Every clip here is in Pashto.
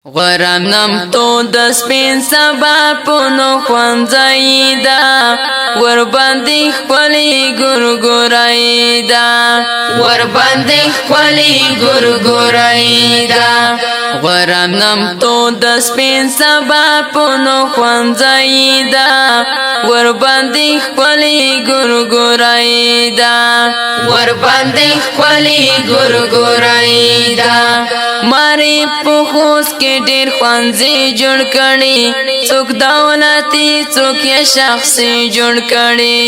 غرانم تو د سپین سبا پونو خوانځای دا ور باندې خپلې ګورګورای دا ور باندې خپلې ګورګورای دا غرانم تو د سپین سبا پونو خوانځای دا ور باندې خپلې ګورګورای دا ور باندې خپلې ګورګورای دا ماری په خوش کې ډېر خوانځي جوړ کړي څوک دولتي څوک یې شخصي جوړ کړي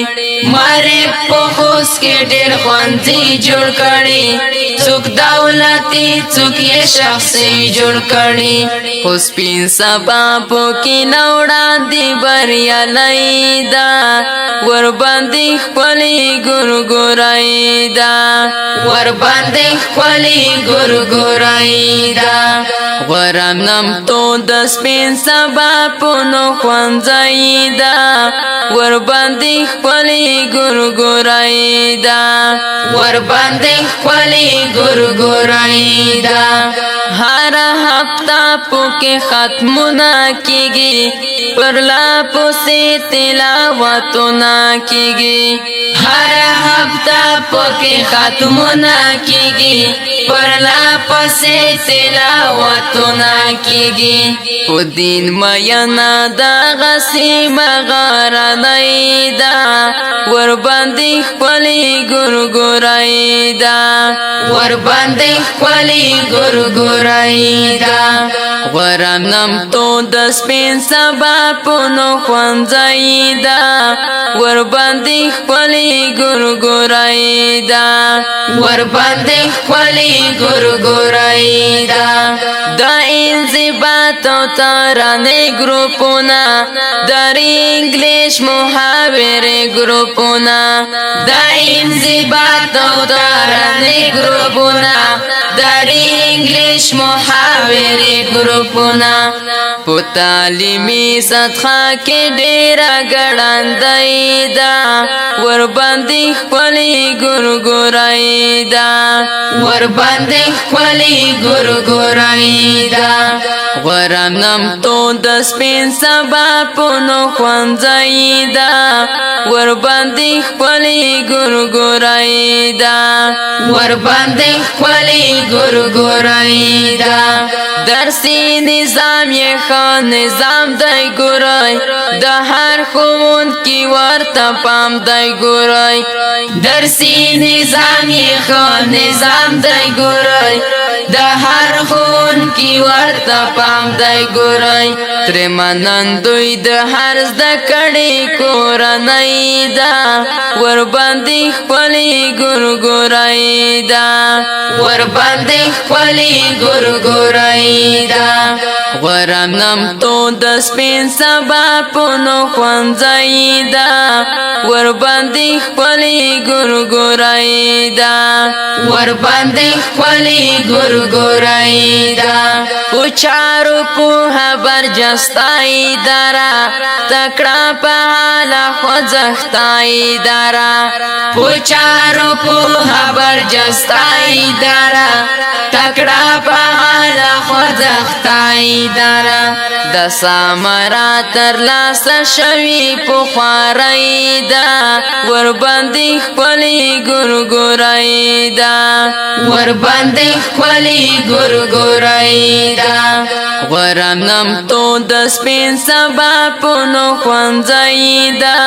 ماری په خوش کې ډېر خوانځي جوړ کړي څوک دولتي څوک یې شخصي جوړ کړي خو سپین سبا په کې نوړا دی بریا لیدا ور باندې خپلې ګورګورای دا ور باندې خپلې ګورګورای دا غرانم تو د سپین سبا پونو خوانځای دا ور باندې خپلې ګورګورای دا ور باندې خپلې ګورګورای دا هر هفته پوکې ختمونه کیږي پرلا پوسې تلاوتونه کیږي هر هفته پوکې ختمونه کیږي پرلا پوسې تلاوتونه کیږي په دین مینا دا غسی مغرنۍ دا ور باندې خپلې ګورګورای دا ور باندې خپلې ګورګورای دا غرانم تو د سپین سبا پونو خوانځای دا ور باندې خپلې ګورګورای دا ور باندې خپلې ګورګورای دا د انضباط او ترانې ګروپونه د انګلیش محاورې ګروپونه د انضباط او ترانې ګروپونه د انګلیش محاورې ګروپونه په تعلیمي سطحه کې ډېره ګړندۍ ده ور باندې خپلې ګورګورای دا ور باندې خپلې ګورګورای دا غرانم تو د سپین سبا پونو خوانځای دا ور باندې خپلې ګورګورای دا ور باندې خپلې ګورګورای دا درسي نظام یې ښه نظام دی ګورای د هر ښوونکي ورته پام دی ګورای درسي نظام یې ښه نظام دی ګورای د هر ښوونکي ورته پام دی ګورای ترې منندوی د هر زده کړې کورنۍ ده ور باندې خپلې ګورګورای دا ور باندې خپلې ګورګورای دا غرانم تو د سپین سبا پونو خوانځای دا ور باندې خپلې ګورګورای دا ور باندې خپلې ګورګورای دا په چارو په برجستای دارا تکړه په حاله خوځښتای دارا په چارو په برجستای دارا تکړه په حاله خوځښتای دارا د سامرا تر لاسه شوي په خوارۍ دا ور باندې خپلې ګورګورای دا ور باندې خپلې ګورګورای دا غرانم تو د سپین سبا پونو خوانځای دا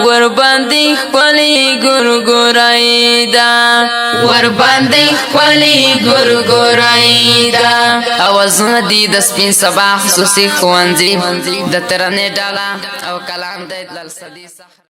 ور باندې خپلې ګورګورای دا ور باندې خپلې ګورګورای دا اوازونه دي د سپین سبا خصوصي ښوونځي د ترانې ډله او کلام د للسدي